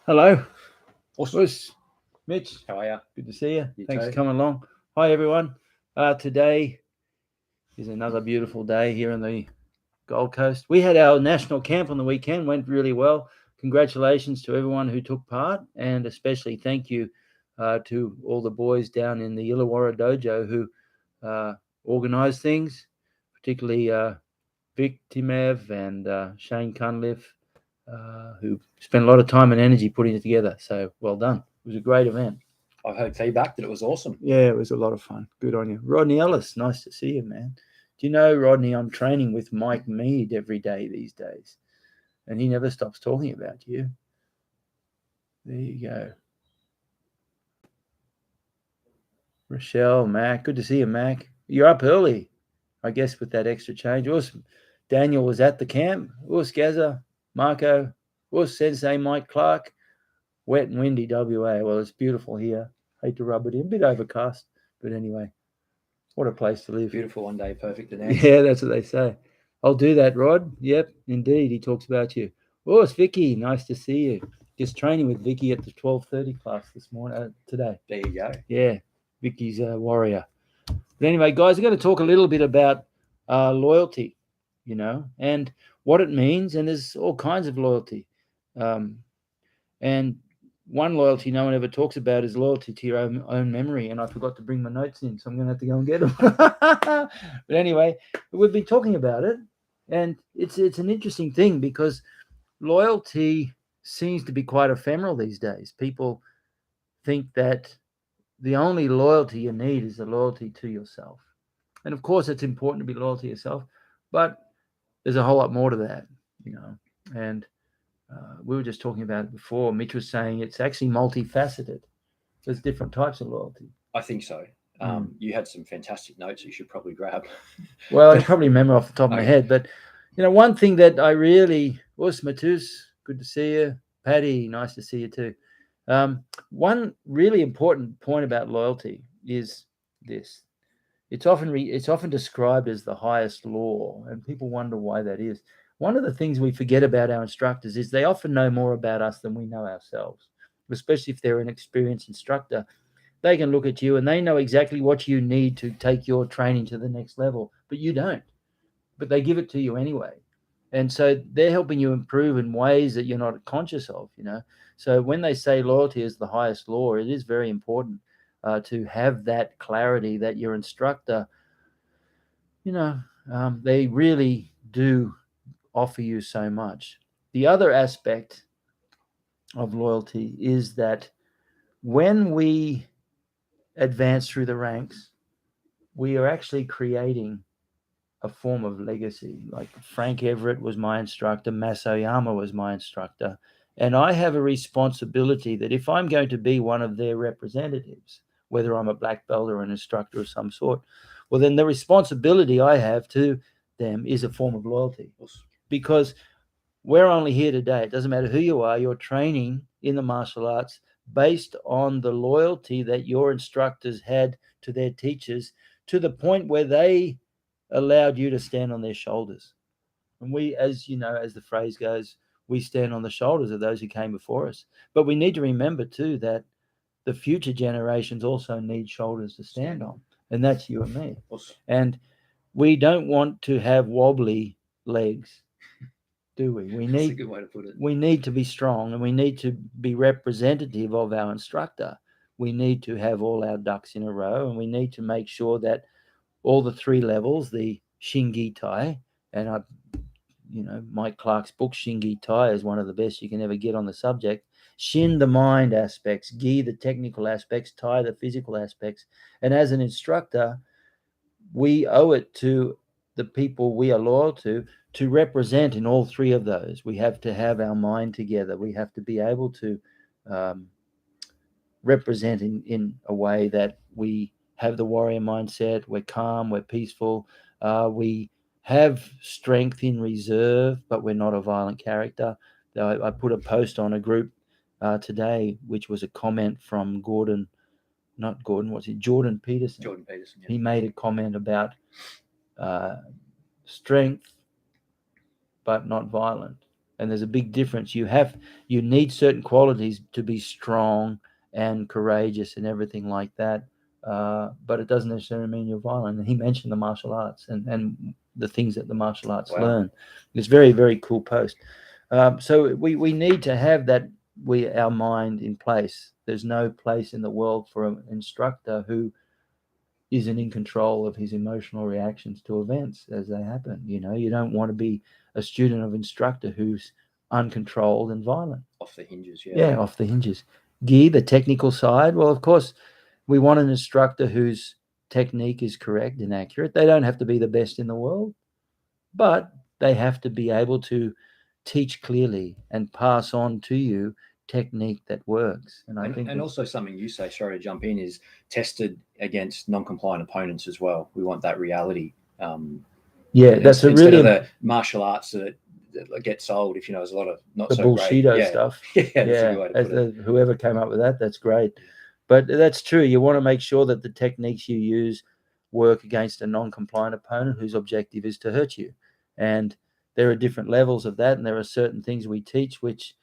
Hello. Awesome. What's Mitch? How are you? Good to see you. You Thanks too. for coming along. Hi, everyone. Today is another beautiful day here on the Gold Coast. We had our national camp on the weekend, went really well. Congratulations to everyone who took part, and especially thank you to all the boys down in the Illawarra Dojo who organised things, particularly Vic Timev and Shane Cunliffe, who spent a lot of time and energy putting it together. So well done. It was a great event. I've heard feedback that it was awesome. Yeah, it was a lot of fun. Good on you. Rodney Ellis, nice to see you, man. Do you know, Rodney, I'm training with Mike Mead every day these days, and he never stops talking about you. There you go. Rochelle, Mac, good to see you, Mac. You're up early, I guess, with that extra change. Daniel was at the camp. Gaza, Marco, Sensei Mike Clark. Wet and windy WA. Well, it's beautiful here. Hate to rub it in. A bit overcast, but anyway, what a place to live. Beautiful one day, perfect the next. Yeah, that's what they say. I'll do that, Rod. Yep, indeed. He talks about you. Oh, it's Vicky. Nice to see you. Just training with Vicky at the 12:30 class this morning, today. There you go. Yeah, Vicky's a warrior. But anyway, guys, I'm going to talk a little bit about loyalty, and what it means. And there's all kinds of loyalty. And one loyalty no one ever talks about is loyalty to your own memory. And I forgot to bring my notes in, so I'm going to have to go and get them. But anyway, we've been talking about it, and it's an interesting thing because loyalty seems to be quite ephemeral these days. People think that the only loyalty you need is the loyalty to yourself. And of course, it's important to be loyal to yourself, but there's a whole lot more to that, and we were just talking about it before. Mitch was saying it's actually multifaceted. There's different types of loyalty. I think so. You had some fantastic notes you should probably grab. Well, I probably remember off the top of my head, but one thing that I really was Matus, good to see you. Patty, nice to see you too. One really important point about loyalty is this: it's often described as the highest law, and people wonder why that is. One of the things we forget about our instructors is they often know more about us than we know ourselves, especially if they're an experienced instructor. They can look at you and they know exactly what you need to take your training to the next level, but you don't. But they give it to you anyway. And so they're helping you improve in ways that you're not conscious of, So when they say loyalty is the highest law, it is very important to have that clarity that your instructor, they really do offer you so much. The other aspect of loyalty is that when we advance through the ranks, we are actually creating a form of legacy. Like Frank Everett was my instructor, Masoyama was my instructor, and I have a responsibility that if I'm going to be one of their representatives, whether I'm a black belt or an instructor of some sort, well, then the responsibility I have to them is a form of loyalty. Because we're only here today. It doesn't matter who you are, you're training in the martial arts based on the loyalty that your instructors had to their teachers, to the point where they allowed you to stand on their shoulders. And we, as the phrase goes, we stand on the shoulders of those who came before us. But we need to remember too that the future generations also need shoulders to stand on, and that's you and me. And we don't want to have wobbly legs, do we? That's a good way to put it. We need to be strong, and we need to be representative of our instructor. We need to have all our ducks in a row, and we need to make sure that all the three levels, the Shingi Tai, and Mike Clark's book Shingi Tai is one of the best you can ever get on the subject. Shin, the mind aspects, Gi, the technical aspects, Tai, the physical aspects. And as an instructor, we owe it to the people we are loyal to represent in all three of those. We have to have our mind together. We have to be able to represent in a way that we have the warrior mindset, we're calm, we're peaceful, we have strength in reserve, but we're not a violent character. I put a post on a group today, which was a comment from Jordan Peterson. Jordan Peterson, yeah. He made a comment about strength, but not violent. And there's a big difference. You need certain qualities to be strong and courageous and everything like that. But it doesn't necessarily mean you're violent. And he mentioned the martial arts and the things that the martial arts Wow. learn. It's very, very cool post. So we need to have that our mind in place. There's no place in the world for an instructor who isn't in control of his emotional reactions to events as they happen. You don't want to be a student of instructor who's uncontrolled and violent. Off the hinges, yeah. Yeah, off the hinges. Gear, the technical side. Well, of course, we want an instructor whose technique is correct and accurate. They don't have to be the best in the world, but they have to be able to teach clearly and pass on to you technique that works. And I think And also something you say, sorry to jump in, is tested against non-compliant opponents as well. We want that reality. Yeah, that's a instead really of the martial arts that get sold. If there's a lot of not the so great, bullshito stuff. Yeah, that's a good way to put it. Whoever came up with that, that's great. But that's true. You want to make sure that the techniques you use work against a non-compliant opponent whose objective is to hurt you. And there are different levels of that, and there are certain things we teach which,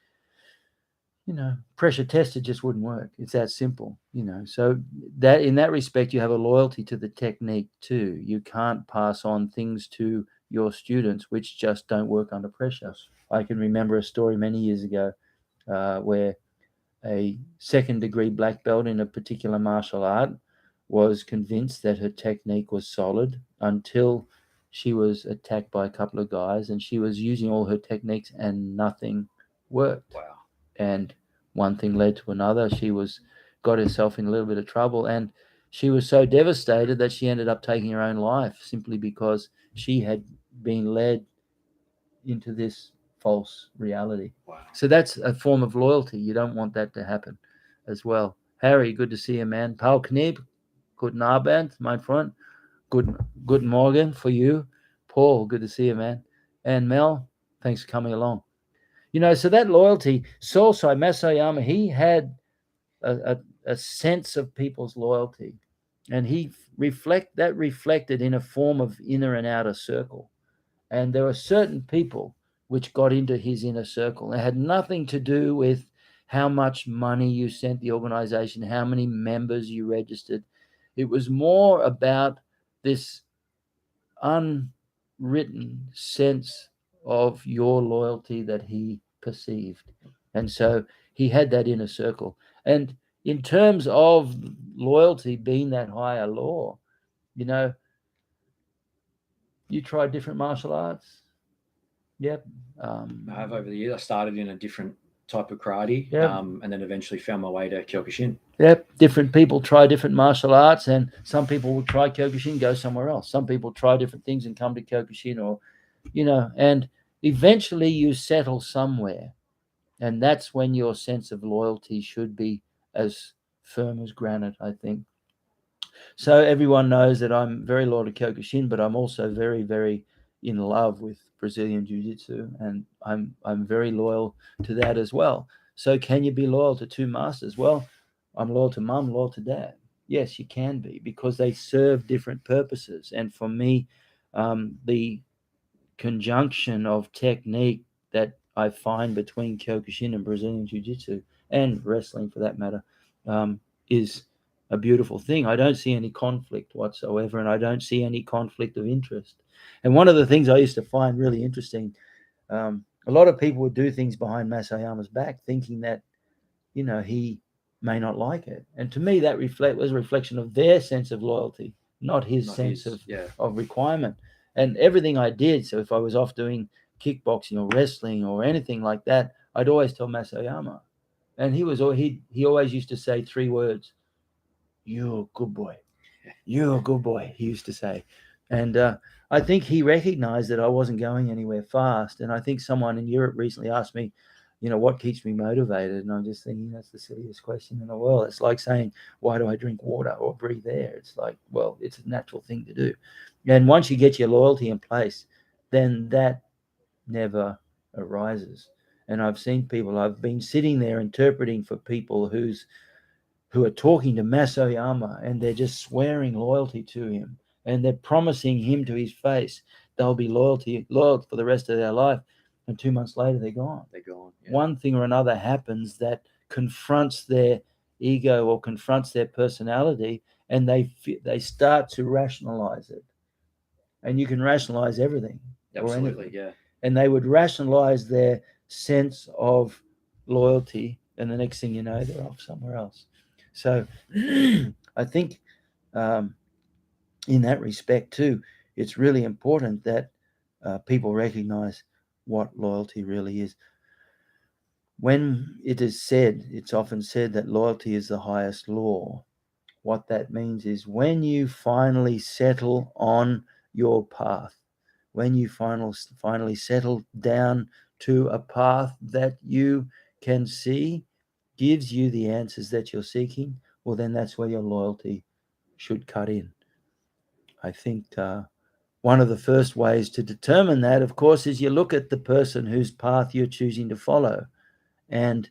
pressure tested just wouldn't work. It's that simple. So that in that respect, you have a loyalty to the technique too. You can't pass on things to your students which just don't work under pressure. I can remember a story many years ago where a second-degree black belt in a particular martial art was convinced that her technique was solid until she was attacked by a couple of guys, and she was using all her techniques and nothing worked. Wow. And one thing led to another. She got herself in a little bit of trouble, and she was so devastated that she ended up taking her own life simply because she had been led into this false reality. Wow. So that's a form of loyalty. You don't want that to happen as well. Harry, good to see you, man. Paul Kniep, guten Abend, mein Freund. Guten Morgen for you. Paul, good to see you, man. And Mel, thanks for coming along. So that loyalty, Sosai Masayama, he had a sense of people's loyalty, and he reflected in a form of inner and outer circle. And there were certain people which got into his inner circle. It had nothing to do with how much money you sent the organization, how many members you registered. It was more about this unwritten sense of your loyalty that he perceived. And so he had that inner circle. And in terms of loyalty being that higher law, you tried different martial arts. Yep. I have over the years. I started in a different type of karate, Yep. And then eventually found my way to Kyokushin. Yep. Different people try different martial arts, and some people will try Kyokushin, go somewhere else. Some people try different things and come to Kyokushin, or, and eventually you settle somewhere. And that's when your sense of loyalty should be as firm as granite, I think. So everyone knows that I'm very loyal to Kyokushin, but I'm also very, very in love with Brazilian Jiu-Jitsu, and I'm very loyal to that as well. So can you be loyal to two masters? Well, I'm loyal to mum, loyal to dad. Yes, you can be, because they serve different purposes. And for me, the conjunction of technique that I find between Kyokushin and Brazilian Jiu-Jitsu, and wrestling for that matter, is a beautiful thing. I don't see any conflict whatsoever, and I don't see any conflict of interest. And one of the things I used to find really interesting, a lot of people would do things behind Masayama's back, thinking that, he may not like it. And to me, that was a reflection of their sense of loyalty, not his sense of requirement. And everything I did, so if I was off doing kickboxing or wrestling or anything like that, I'd always tell Masayama. And he always used to say three words: "You're a good boy. You're a good boy," he used to say. And I think he recognized that I wasn't going anywhere fast. And I think someone in Europe recently asked me, what keeps me motivated? And I'm just thinking, that's the silliest question in the world. It's like saying, why do I drink water or breathe air? It's like, well, it's a natural thing to do. And once you get your loyalty in place, then that never arises. And I've been sitting there interpreting for people who are talking to Masoyama, and they're just swearing loyalty to him, and they're promising him to his face they'll be loyal for the rest of their life. and 2 months later they're gone. They're gone. Yeah. One thing or another happens that confronts their ego or confronts their personality, and they start to rationalize it. And you can rationalize everything or Absolutely. anything. Yeah. And they would rationalize their sense of loyalty, and the next thing you know, they're off somewhere else. So I think in that respect too, it's really important that people recognize what loyalty really is. When it is said, it's often said that loyalty is the highest law. What that means is when you finally settle on your path, when you finally settle down to a path that you can see gives you the answers that you're seeking, well, then that's where your loyalty should cut in. I think one of the first ways to determine that, of course, is you look at the person whose path you're choosing to follow. And,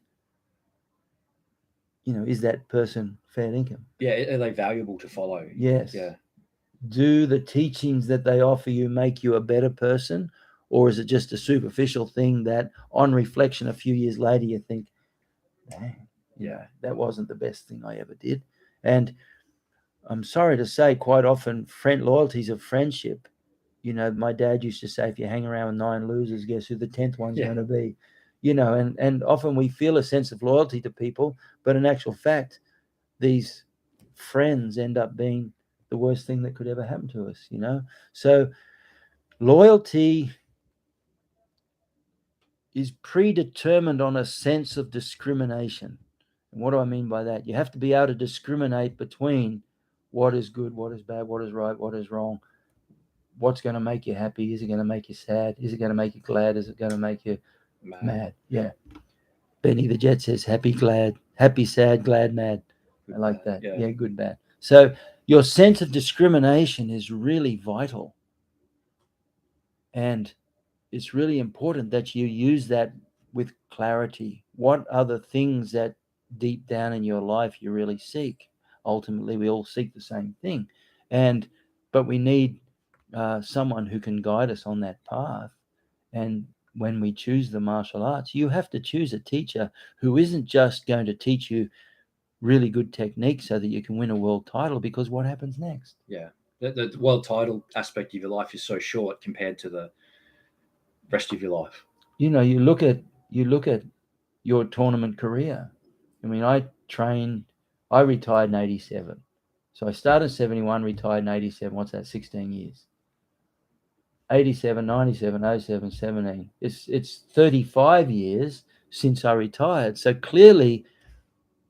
is that person fair income? Yeah. Are they valuable to follow? Yes. Yeah. Do the teachings that they offer you make you a better person? Or is it just a superficial thing that on reflection a few years later you think, dang, that wasn't the best thing I ever did? And I'm sorry to say, quite often, loyalties of friendship. My dad used to say, if you hang around with 9 losers, guess who the 10th one's going to be? And often we feel a sense of loyalty to people, but in actual fact, these friends end up being the worst thing that could ever happen to us. So loyalty is predetermined on a sense of discrimination. And what do I mean by that? You have to be able to discriminate between what is good, what is bad, what is right, what is wrong, what's going to make you happy, is it going to make you sad, is it going to make you glad, is it going to make you mad? Yeah. Benny the Jet says happy, glad, happy, sad, glad, mad. Good, I like bad. that. Yeah, good, bad. So your sense of discrimination is really vital. And it's really important that you use that with clarity. What are the things that deep down in your life you really seek? Ultimately, we all seek the same thing. But we need someone who can guide us on that path. And when we choose the martial arts, you have to choose a teacher who isn't just going to teach you really good techniques so that you can win a world title, because what happens next? Yeah. The world title aspect of your life is so short compared to the rest of your life. You look at your tournament career. I mean, I retired in 87. So I started in 71, retired in 87. What's that? 16 years. 87, 97, 07, 17. It's 35 years since I retired. So clearly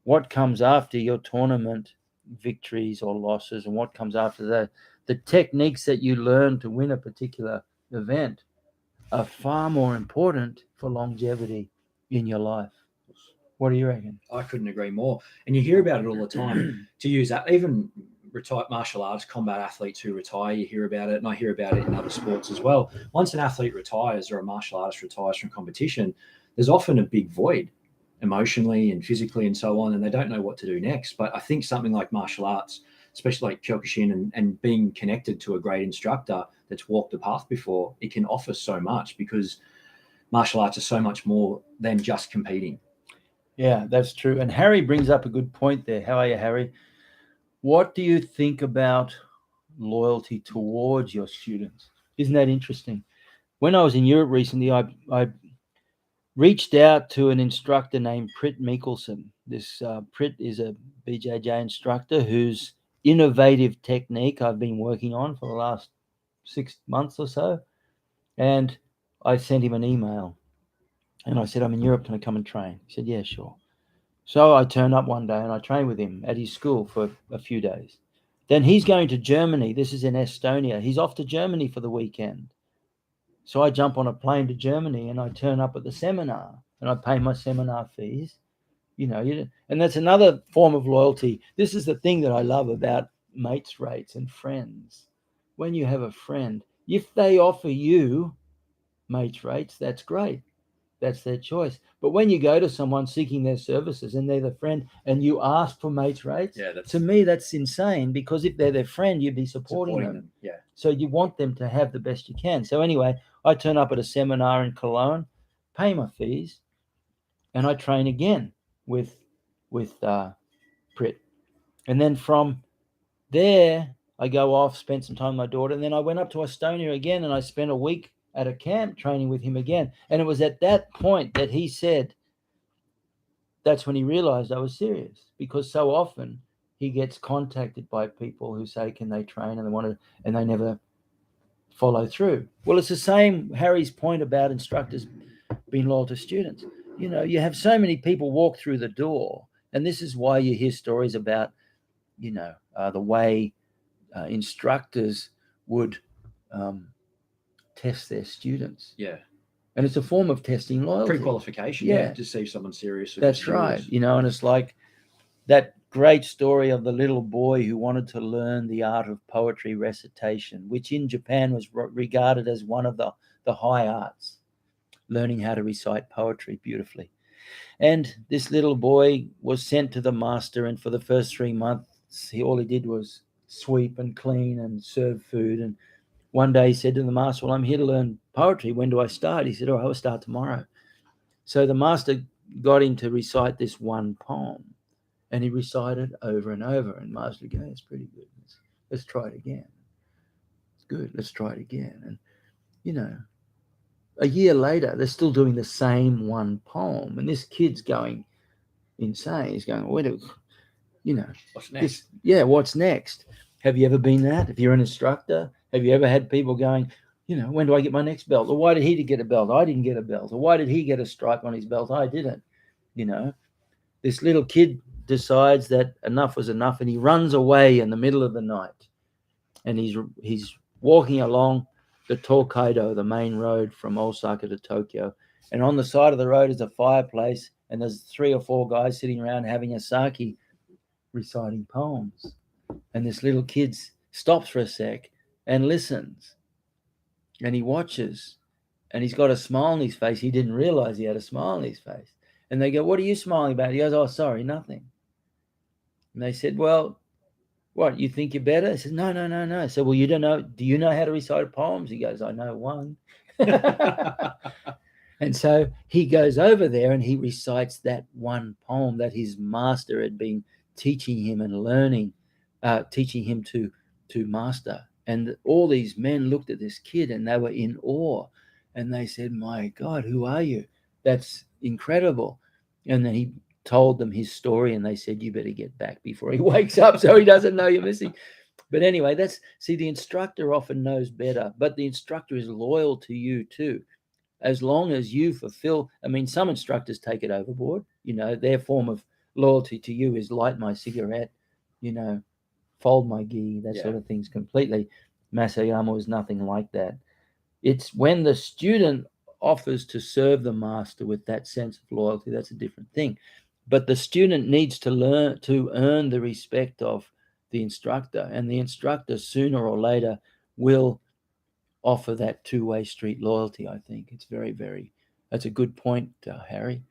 what comes after your tournament victories or losses, and what comes after that, the techniques that you learn to win a particular event are far more important for longevity in your life. What do you reckon? I couldn't agree more. And you hear about it all the time. To use that, even retired martial arts, combat athletes who retire, you hear about it, and I hear about it in other sports as well. Once an athlete retires or a martial artist retires from competition, there's often a big void emotionally and physically and so on, and they don't know what to do next. But I think something like martial arts, especially like Kyokushin, and being connected to a great instructor that's walked the path before, it can offer so much, because martial arts are so much more than just competing. Yeah, that's true. And Harry brings up a good point there. How are you, Harry? What do you think about loyalty towards your students? Isn't that interesting? When I was in Europe recently, I reached out to an instructor named Prit Mikkelsen. This Prit is a BJJ instructor whose innovative technique I've been working on for the last 6 months or so. And I sent him an email and I said, I'm in Europe, can I come and train? He said, yeah, sure. So I turned up one day and I trained with him at his school for a few days. Then he's going to Germany. This is in Estonia. He's off to Germany for the weekend. So I jump on a plane to Germany and I turn up at the seminar and I pay my seminar fees. And that's another form of loyalty. This is the thing that I love about mates rates and friends. When you have a friend, if they offer you mates rates, that's great. That's their choice. But when you go to someone seeking their services and they're the friend and you ask for mates rates, to me that's insane, because if they're their friend, you'd be supporting them. Yeah. So you want them to have the best you can. So anyway, I turn up at a seminar in Cologne pay my fees, and I train again with Prit. And then from there, I go off, spend some time with my daughter, and then I went up to Estonia again, and I spent a week at a camp training with him again. And it was at that point that he said, that's when he realized I was serious, because so often he gets contacted by people who say, can they train, and they want to, and they never follow through. Well, it's the same, Harry's point about instructors being loyal to students. You know, you have so many people walk through the door, and this is why you hear stories about, the way instructors would test their students. Yeah. And it's a form of testing loyalty. Pre-qualification, to see if someone's serious. That's right. And it's like that great story of the little boy who wanted to learn the art of poetry recitation, which in Japan was regarded as one of the high arts, learning how to recite poetry beautifully. And this little boy was sent to the master, and for the first 3 months, all he did was sweep and clean and serve food. And one day he said to the master, well, I'm here to learn poetry. When do I start? He said, oh, I'll start tomorrow. So the master got him to recite this one poem, and he recited over and over. And master goes, it's pretty good. Let's try it again. It's good. Let's try it again. And, a year later, they're still doing the same one poem. And this kid's going insane. He's going, what's next? What's next? Have you ever been that? If you're an instructor, have you ever had people going, when do I get my next belt? Or why did he get a belt? I didn't get a belt. Or why did he get a stripe on his belt? I didn't. This little kid decides that enough was enough, and he runs away in the middle of the night. And he's walking along the Tokaido, the main road from Osaka to Tokyo. And on the side of the road is a fireplace, and there's 3 or 4 guys sitting around having a sake, reciting poems. And this little kid stops for a sec and listens. And he watches, and he's got a smile on his face. He didn't realize he had a smile on his face. And they go, what are you smiling about? He goes, oh, sorry, nothing. And they said, well, what, you think you're better? He says, no. I said, well, you don't know. Do you know how to recite poems? He goes, I know one. And so he goes over there and he recites that one poem that his master had been teaching him and learning, teaching him to master. And all these men looked at this kid and they were in awe. And they said, my God, who are you? That's incredible. And then he told them his story, and they said, you better get back before he wakes up so he doesn't know you're missing. But anyway, the instructor often knows better, but the instructor is loyal to you too. As long as you fulfill, some instructors take it overboard. Their form of loyalty to you is light my cigarette, fold my gi, that sort of things completely. Masayama was nothing like that. It's when the student offers to serve the master with that sense of loyalty, that's a different thing. But the student needs to learn to earn the respect of the instructor, and the instructor sooner or later will offer that two-way street loyalty. I think it's very, very, that's a good point, Harry.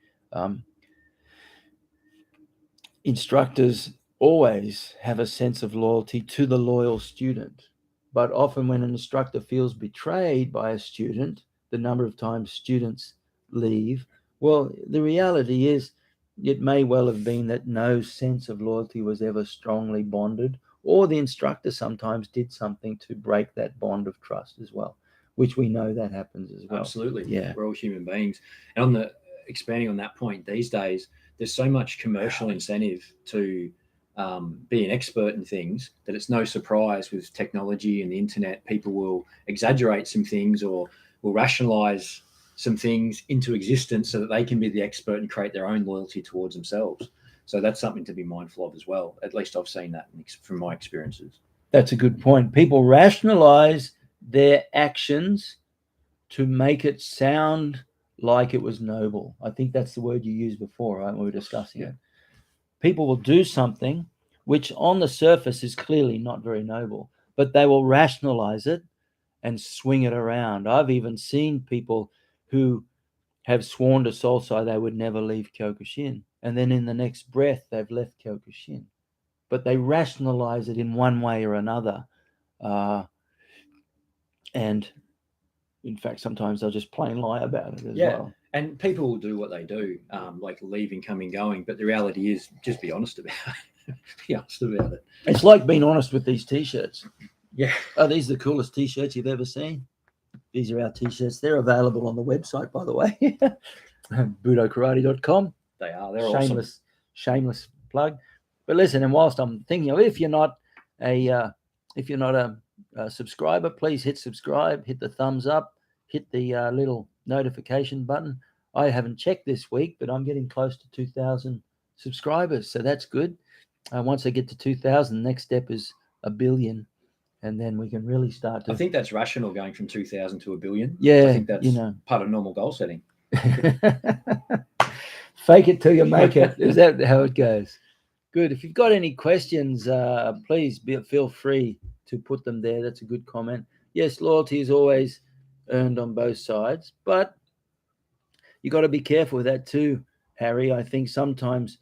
Instructors always have a sense of loyalty to the loyal student, but often when an instructor feels betrayed by a student, the number of times students leave, well, the reality is it may well have been that no sense of loyalty was ever strongly bonded, or the instructor sometimes did something to break that bond of trust as well, which we know that happens as well. Absolutely. Yeah. We're all human beings. And expanding on that point, these days, there's so much commercial incentive to be an expert in things that it's no surprise with technology and the internet, people will exaggerate some things or will rationalize some things into existence so that they can be the expert and create their own loyalty towards themselves. So that's something to be mindful of as well. At least I've seen that from my experiences. That's a good point. People rationalize their actions to make it sound like it was noble. I think that's the word you used before, right? When we were discussing it. People will do something which on the surface is clearly not very noble, but they will rationalize it and swing it around. I've even seen people who have sworn to Solsai they would never leave Kyokushin, and then in the next breath they've left Kyokushin. But they rationalize it in one way or another. And in fact, sometimes they'll just plain lie about it as well. And people will do what they do, like leaving, coming, going. But the reality is, just be honest about it. Be honest about it. It's like being honest with these T-shirts. Yeah. Oh, these are the coolest T-shirts you've ever seen. These are our T-shirts. They're available on the website, by the way. budokarate.com. They are. They're awesome. Shameless plug. But listen, and whilst I'm thinking of, if you're not a subscriber, please hit subscribe, hit the thumbs up, hit the little notification button. I haven't checked this week, but I'm getting close to 2,000 subscribers, so that's good. Once I get to 2,000, the next step is 1 billion, and then we can really start to. I think that's rational, going from 2,000 to 1 billion. Yeah, I think that's part of normal goal setting. Fake it till you make it. Is that how it goes? Good. If you've got any questions, please feel free to put them there. That's a good comment. Yes, loyalty is always earned on both sides, but you got to be careful with that too, Harry. I think sometimes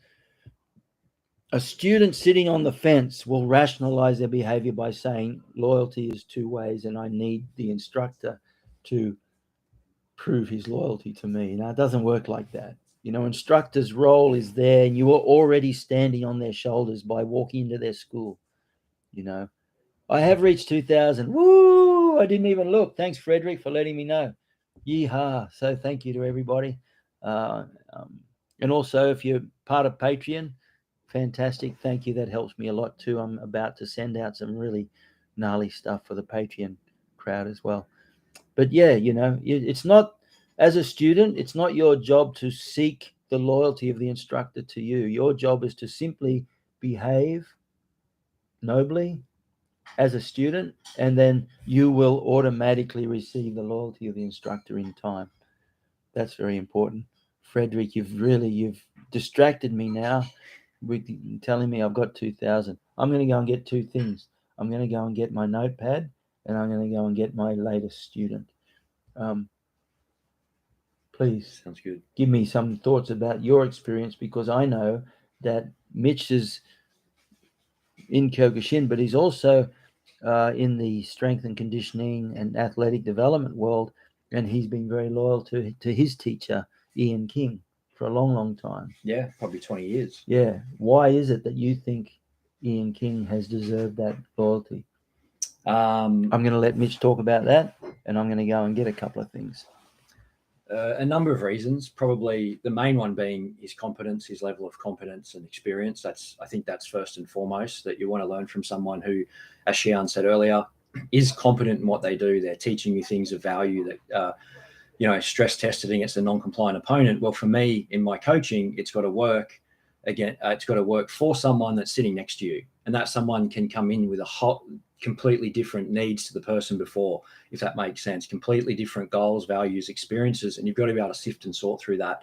a student sitting on the fence will rationalize their behavior by saying loyalty is two ways and I need the instructor to prove his loyalty to me. Now, it doesn't work like that. Instructor's role is there and you are already standing on their shoulders by walking into their school. I have reached 2,000. Woo! I didn't even look. Thanks, Frederick, for letting me know. Yeehaw. So thank you to everybody. And also, if you're part of Patreon, fantastic. Thank you. That helps me a lot too. I'm about to send out some really gnarly stuff for the Patreon crowd as well. But yeah, it's not, as a student, it's not your job to seek the loyalty of the instructor to you. Your job is to simply behave nobly as a student, and then you will automatically receive the loyalty of the instructor in time. That's very important. Frederick, you've distracted me now with telling me I've got 2,000. I'm going to go and get two things. I'm going to go and get my notepad, and I'm going to go and get my latest student. Please, sounds good. Give me some thoughts about your experience, because I know that Mitch is in Kyokushin, but he's also in the strength and conditioning and athletic development world, and he's been very loyal to his teacher, Ian King, for a long, long time. Yeah, probably 20 years. Yeah. Why is it that you think Ian King has deserved that loyalty? I'm going to let Mitch talk about that, and I'm going to go and get a couple of things. A number of reasons, probably the main one being his competence, his level of competence and experience. I think that's first and foremost, that you want to learn from someone who, as Xian said earlier, is competent in what they do. They're teaching you things of value that, stress tested against a non-compliant opponent. Well, for me, in my coaching, it's got to work again. It's got to work for someone that's sitting next to you, and that someone can come in with completely different needs to the person before, if that makes sense. Completely different goals, values, experiences, and you've got to be able to sift and sort through that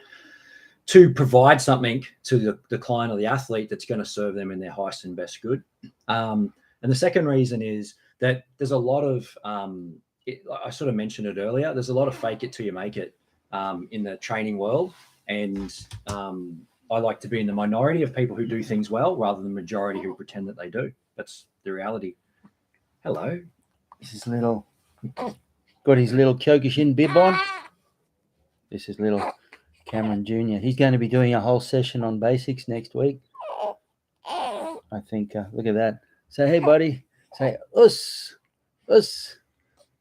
to provide something to the client or the athlete that's going to serve them in their highest and best good. And the second reason is that there's a lot of, I sort of mentioned it earlier, there's a lot of fake it till you make it in the training world. And I like to be in the minority of people who do things well rather than the majority who pretend that they do. That's the reality. Hello. This is got his little Kyokushin bib on. This is little Cameron Jr. He's going to be doing a whole session on basics next week. I think, look at that. Say, hey, buddy. Say, us.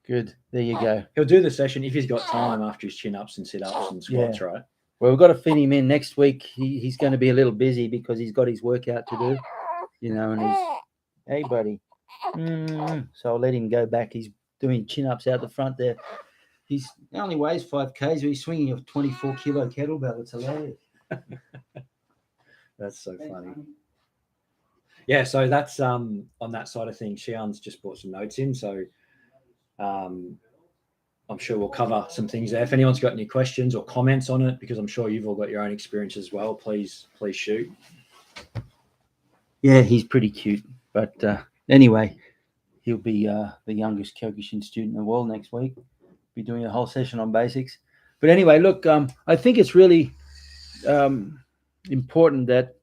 Good. There you go. He'll do the session if he's got time after his chin-ups and sit-ups and squats, right? Well, we've got to fit him in next week. He's going to be a little busy because he's got his workout to do, and he's, hey, buddy. So I'll let him go back. He's doing chin-ups out the front there. He only weighs 5 kgs, but he's swinging a 24-kilo kettlebell. It's hilarious. That's so funny. Yeah, so that's on that side of things. Xian's just brought some notes in, so I'm sure we'll cover some things there. If anyone's got any questions or comments on it, because I'm sure you've all got your own experience as well, please shoot. Yeah, he's pretty cute, but anyway, he'll be the youngest Kyokushin student in the world next week. Be doing a whole session on basics. But anyway, look, I think it's really important that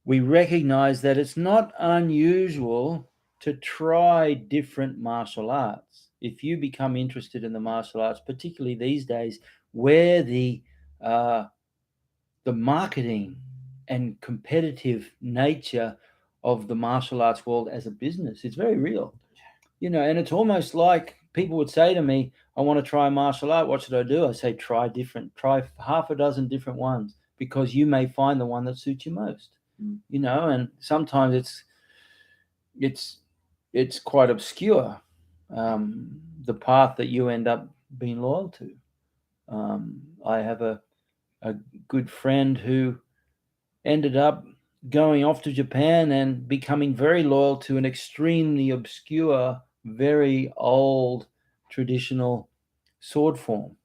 we recognize that it's not unusual to try different martial arts. If you become interested in the martial arts, particularly these days where the marketing and competitive nature of the martial arts world as a business. It's very real, and it's almost like people would say to me, I want to try martial art. What should I do? I say, try half a dozen different ones, because you may find the one that suits you most, and sometimes it's, it's quite obscure, the path that you end up being loyal to. I have a good friend who ended up going off to Japan and becoming very loyal to an extremely obscure, very old traditional sword form.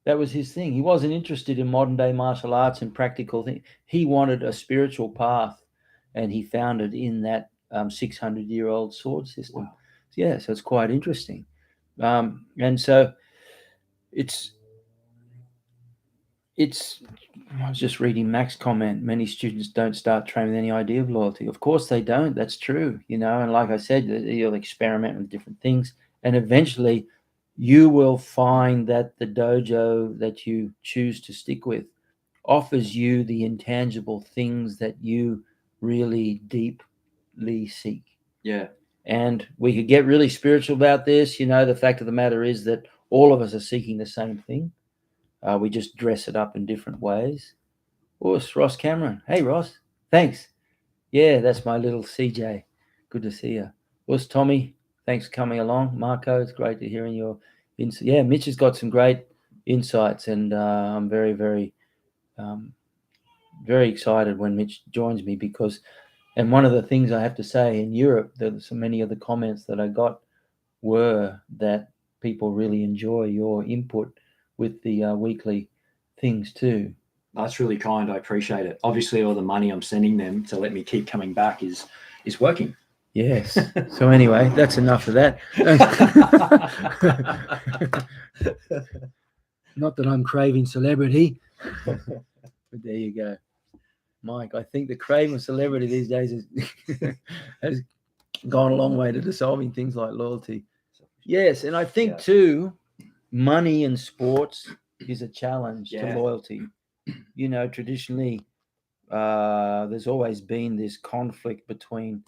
That was his thing. He wasn't interested in modern day martial arts and practical things. He wanted a spiritual path, and he found it in that 600-year-old sword system. Wow. Yeah, so it's quite interesting. And so it's it's I was just reading Mac's comment. Many students don't start training with any idea of loyalty. Of course they don't. That's true, And like I said, you'll experiment with different things, and eventually, you will find that the dojo that you choose to stick with offers you the intangible things that you really deeply seek. Yeah. And we could get really spiritual about this. The fact of the matter is that all of us are seeking the same thing. We just dress it up in different ways. Oh, it's Ross Cameron. Hey, Ross. Thanks. Yeah, that's my little CJ. Good to see you. What's Tommy? Thanks for coming along. Marco, it's great to hearing your insight. Yeah, Mitch has got some great insights, and I'm very, very, um, very excited when Mitch joins me, because, and one of the things I have to say, in Europe, there's so many of the comments that I got were that people really enjoy your input with the weekly things too. That's really kind. I appreciate it. Obviously, all the money I'm sending them to let me keep coming back is working. Yes. So anyway, that's enough of that. Not that I'm craving celebrity, but there you go, Mike. I think the craving of celebrity these days has gone a long way to dissolving things like loyalty. Yes, and I think too, money in sports is a challenge to loyalty. Traditionally, there's always been this conflict between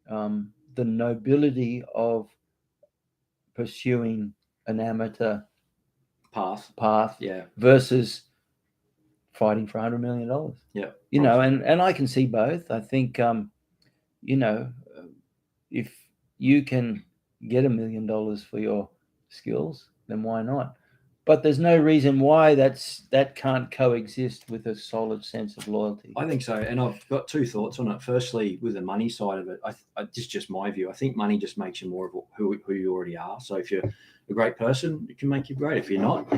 the nobility of pursuing an amateur path Yeah. versus fighting for $100 million. Yeah. And I can see both. I think, if you can get $1 million for your skills, then why not? But there's no reason why that can't coexist with a solid sense of loyalty. I think so, and I've got two thoughts on it. Firstly, with the money side of it, just my view. I think money just makes you more of who you already are. So if you're a great person, it can make you great. If you're not,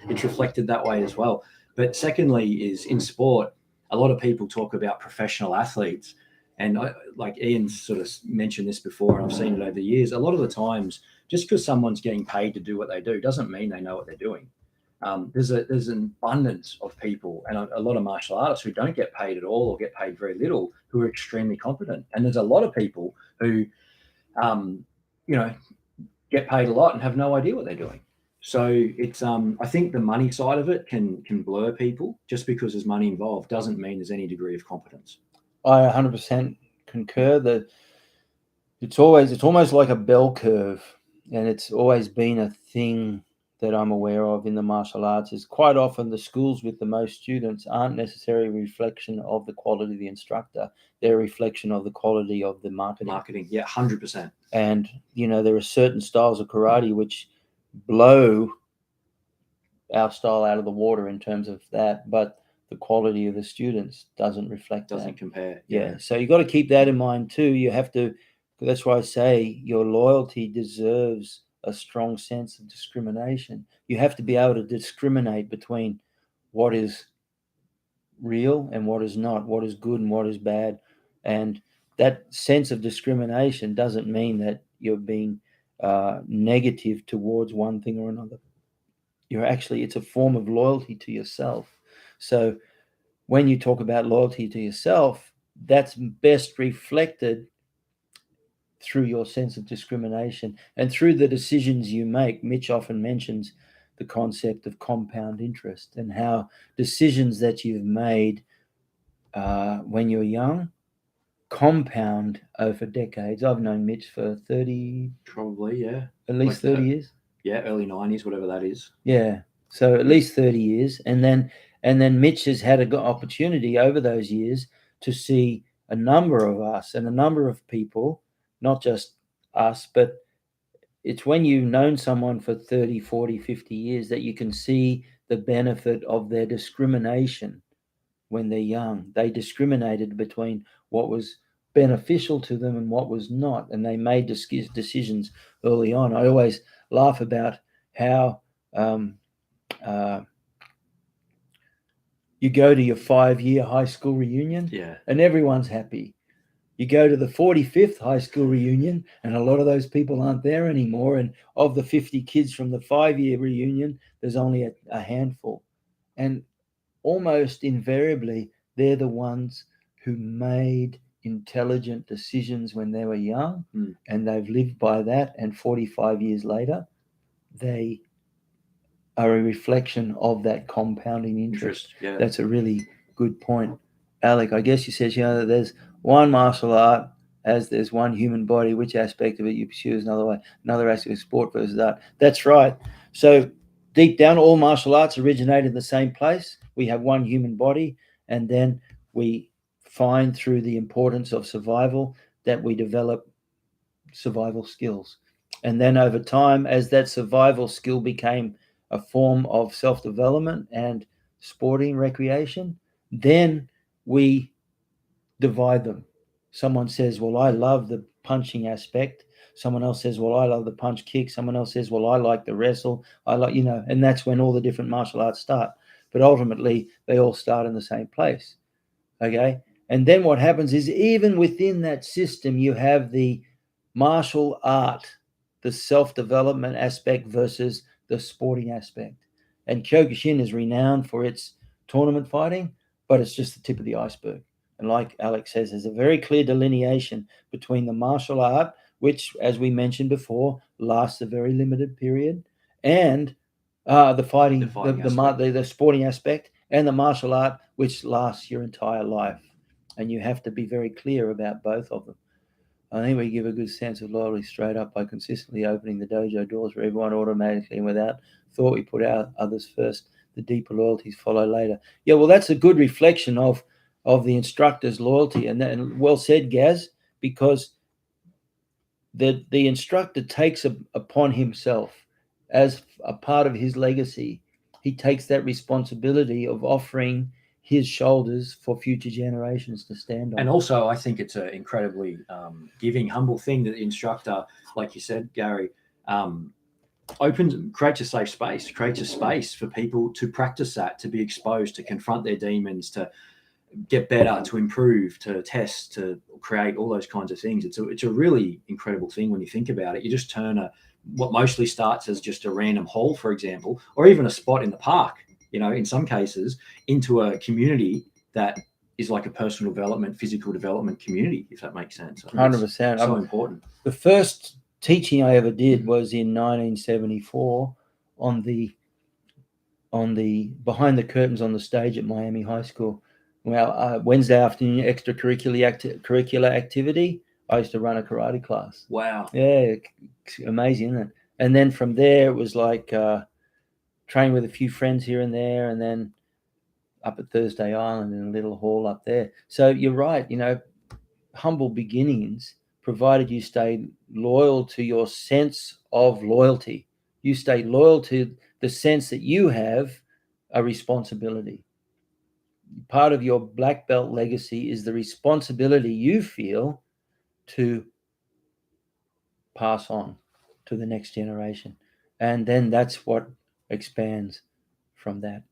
it's reflected that way as well. But secondly, is in sport, a lot of people talk about professional athletes, and like Ian sort of mentioned this before, and I've seen it over the years. A lot of the times, just because someone's getting paid to do what they do doesn't mean they know what they're doing. There's an abundance of people and a lot of martial artists who don't get paid at all or get paid very little, who are extremely competent. And there's a lot of people who, get paid a lot and have no idea what they're doing. So it's I think the money side of it can blur people. Just because there's money involved doesn't mean there's any degree of competence. I 100% concur that it's almost like a bell curve, and it's always been a thing that I'm aware of in the martial arts. Is quite often the schools with the most students aren't necessarily a reflection of the quality of the instructor. They're a reflection of the quality of the marketing. Yeah, 100%. And there are certain styles of karate which blow our style out of the water in terms of that, but the quality of the students doesn't reflect Doesn't that. compare. Yeah. So you got to keep that in mind too. You have to. That's why I say your loyalty deserves a strong sense of discrimination. You have to be able to discriminate between what is real and what is not, what is good and what is bad. And that sense of discrimination doesn't mean that you're being negative towards one thing or another. It's a form of loyalty to yourself. So when you talk about loyalty to yourself, that's best reflected through your sense of discrimination and through the decisions you make. Mitch often mentions the concept of compound interest and how decisions that you've made when you're young compound over decades. I've known Mitch for 30, Probably, yeah. at least Like, 30 years. Yeah, early 90s, whatever that is. Yeah. So at least 30 years. And then Mitch has had an opportunity over those years to see a number of us and a number of people, not just us, but it's when you've known someone for 30, 40, 50 years that you can see the benefit of their discrimination when they're young. They discriminated between what was beneficial to them and what was not, and they made decisions early on. I always laugh about how uh, you go to your 5-year high school reunion, and everyone's happy. You go to the 45th high school reunion, and a lot of those people aren't there anymore. And of the 50 kids from the 5-year reunion, there's only a handful. And almost invariably, they're the ones who made intelligent decisions when they were young, and they've lived by that. And 45 years later, they are a reflection of that compounding interest. Yeah. That's a really good point. Alec, I guess you said, that there's one martial art as there's one human body. Which aspect of it you pursue is another aspect of sport versus art. That's right. So deep down, all martial arts originate in the same place. We have one human body, and then we find through the importance of survival that we develop survival skills. And then over time, as that survival skill became a form of self-development and sporting recreation, then we divide them. Someone says, well, I love the punching aspect. Someone else says, well, I love the punch kick. Someone else says, well, I like the wrestle. I like, and that's when all the different martial arts start. But ultimately, they all start in the same place. Okay? And then what happens is, even within that system, you have the martial art, the self-development aspect versus the sporting aspect. And Kyokushin is renowned for its tournament fighting, but it's just the tip of the iceberg. And like Alex says, there's a very clear delineation between the martial art, which, as we mentioned before, lasts a very limited period, and the sporting aspect, and the martial art, which lasts your entire life. And you have to be very clear about both of them. I think we give a good sense of loyalty straight up by consistently opening the dojo doors for everyone automatically and without thought. We put out others first. The deeper loyalties follow later. Yeah, well, that's a good reflection of the instructor's loyalty. And well said, Gaz, because the instructor takes upon himself, as a part of his legacy, he takes that responsibility of offering his shoulders for future generations to stand on. And also, I think it's an incredibly giving, humble thing that the instructor, like you said, Gary, creates a safe space, creates a space for people to practice that, to be exposed, to confront their demons, to get better, to improve, to test, to create all those kinds of things. It's a really incredible thing when you think about it. You just turn what mostly starts as just a random hall, for example, or even a spot in the park, in some cases, into a community that is like a personal development, physical development community, if that makes sense. 100%. So important. The first teaching I ever did was in 1974 on the behind the curtains on the stage at Miami High School. Well, Wednesday afternoon curricular activity, I used to run a karate class. Wow. Yeah, amazing, isn't it? And then from there, it was like train with a few friends here and there, and then up at Thursday Island in a little hall up there. So you're right, humble beginnings, provided you stay loyal to your sense of loyalty. You stay loyal to the sense that you have a responsibility. Part of your black belt legacy is the responsibility you feel to pass on to the next generation. And then that's what expands from that.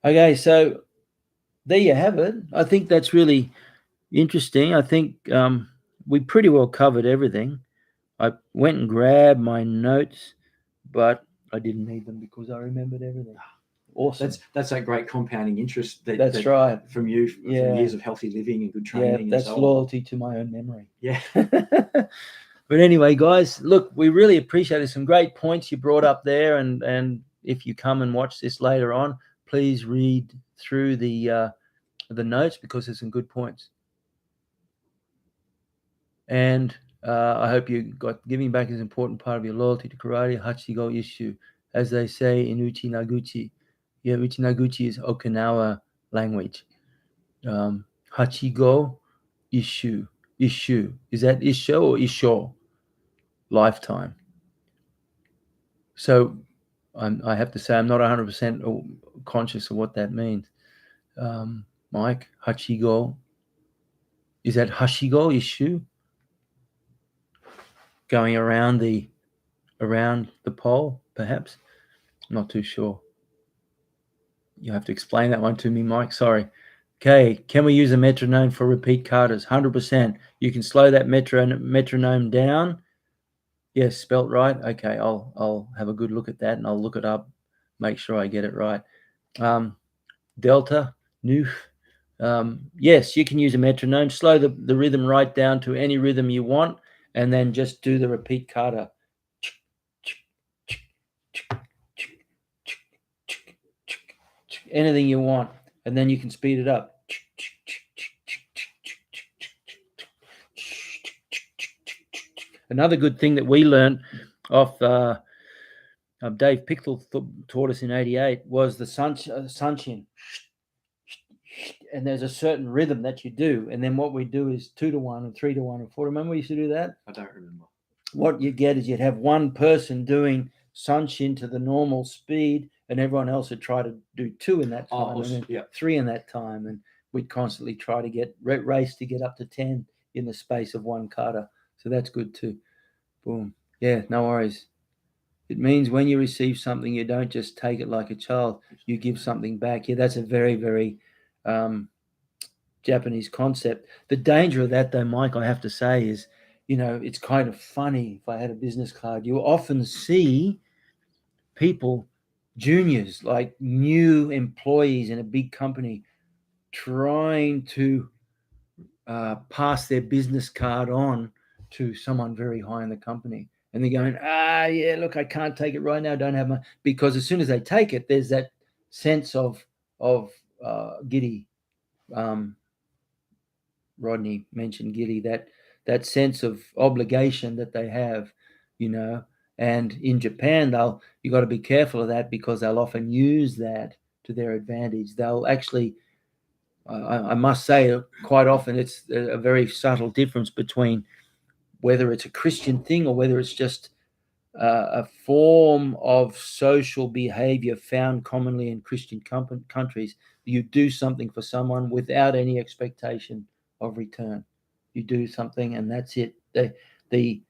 Okay, so there you have it. I think that's really interesting. I think we pretty well covered everything. I went and grabbed my notes, but I didn't need them because I remembered everything. Awesome. That's that great compounding interest. That's right. From you, from years of healthy living and good training. Yeah, that's loyalty to my own memory. Yeah. But anyway, guys, look, we really appreciate it. Some great points you brought up there, and if you come and watch this later on, please read through the notes, because there's some good points. And I hope you got giving back is an important part of your loyalty to karate. Hachigo issue, as they say in Uchi Naguchi. Yeah, Uchi Naguchi is Okinawa language. Hachigo issue. Issue. Is that Isho or Isho? Lifetime. So I have to say I'm not 100% conscious of what that means. Mike, Hachigo. Is that Hashigo issue? Going around the pole, perhaps? I'm not too sure. You have to explain that one to me, Mike. Sorry. Okay, can we use a metronome for repeat katas? 100%. You can slow that metronome down. Yes, spelt right. Okay, I'll have a good look at that, and I'll look it up, make sure I get it right. Delta, noof. Yes, you can use a metronome. Slow the rhythm right down to any rhythm you want, and then just do the repeat kata. Anything you want, and then you can speed it up. Another good thing that we learned off Dave Pickle taught us in '88 was the sunshin. And there's a certain rhythm that you do, and then what we do is 2 to 1 and 3 to 1 and 4. Remember we used to do that? I don't remember. What you get is you'd have one person doing sunshin to the normal speed, and everyone else would try to do 2 in that time, and then 3 in that time, and we'd constantly try to get race to get up to 10 in the space of one kata. So that's good too. Boom. Yeah, no worries. It means when you receive something, you don't just take it like a child. You give something back. Yeah, that's a very, very Japanese concept. The danger of that, though, Mike, I have to say, is, it's kind of funny. If I had a business card, you often see people, juniors, like new employees in a big company, trying to pass their business card on to someone very high in the company. And they're going, yeah, look, I can't take it right now. Don't have my, because as soon as they take it, there's that sense of giddy. Rodney mentioned giddy, that sense of obligation that they have, and in Japan, you got to be careful of that, because they'll often use that to their advantage. They'll actually, I must say, quite often it's a very subtle difference between whether it's a Christian thing or whether it's just a form of social behavior found commonly in Christian countries. You do something for someone without any expectation of return. You do something, and that's it. The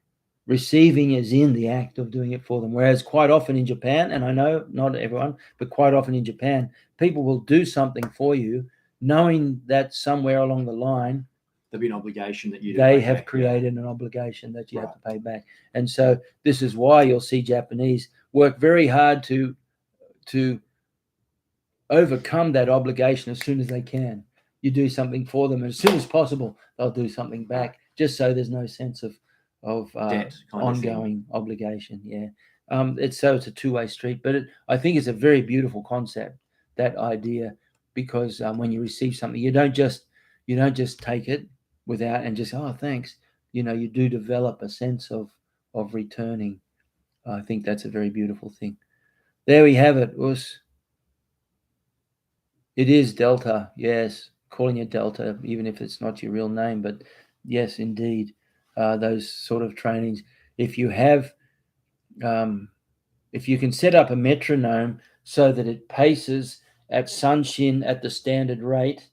receiving is in the act of doing it for them. Whereas quite often in Japan, and I know not everyone, but quite often in Japan, people will do something for you, knowing that somewhere along the line, there'll be an obligation that they have created an obligation that you have to pay back. And so this is why you'll see Japanese work very hard to overcome that obligation as soon as they can. You do something for them, and as soon as possible, they'll do something back, just so there's no sense of debt, ongoing obligation. Yeah. It's a two-way street, but I think it's a very beautiful concept, that idea, because when you receive something, you don't just take it without and just, oh, thanks. You do develop a sense of returning. I think that's a very beautiful thing. There we have it, Us. It is Delta, yes. Calling it Delta, even if it's not your real name, but yes, indeed, those sort of trainings. If you have, if you can set up a metronome so that it paces at sunshin at the standard rate,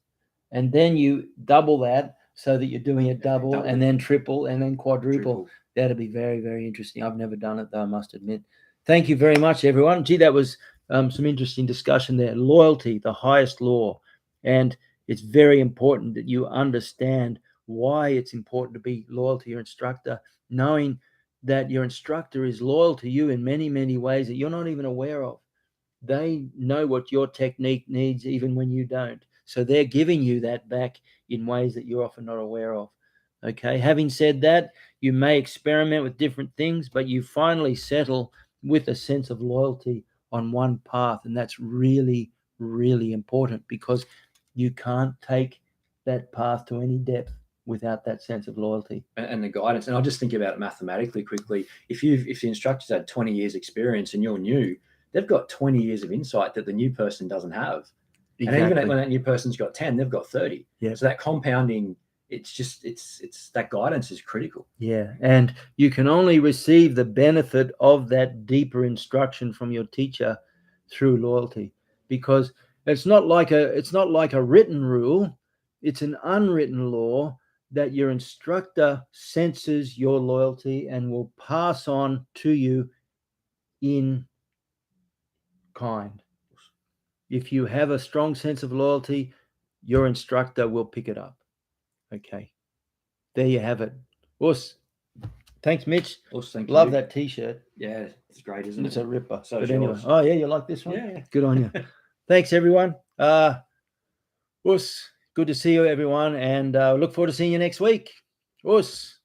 and then you double that so that you're doing a double and then triple and then quadruple. That'd be very, very interesting. I've never done it, though, I must admit. Thank you very much, everyone. Gee, that was some interesting discussion there. Loyalty, the highest law. And it's very important that you understand why it's important to be loyal to your instructor, knowing that your instructor is loyal to you in many, many ways that you're not even aware of. They know what your technique needs even when you don't. So they're giving you that back in ways that you're often not aware of. Okay. Having said that, you may experiment with different things, but you finally settle with a sense of loyalty on one path. And that's really, really important, because you can't take that path to any depth without that sense of loyalty and the guidance. And I'll just think about it mathematically quickly. If the instructor's had 20 years experience and you're new, they've got 20 years of insight that the new person doesn't have. Exactly. And even when that new person's got 10, they've got 30. Yeah. So that compounding, it's that guidance is critical. Yeah. And you can only receive the benefit of that deeper instruction from your teacher through loyalty, because it's not like a written rule. It's an unwritten law that your instructor senses your loyalty and will pass on to you in kind. If you have a strong sense of loyalty, your instructor will pick it up. Okay. There you have it. Us. Thanks, Mitch. Thank Love you. that t-shirt. Yeah, it's great, isn't It's it? a ripper. So but anyway. yours. Oh, yeah, you like this one? Yeah. Good on you. Thanks, everyone. Us. Good to see you, everyone, and look forward to seeing you next week. Us.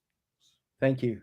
Thank you.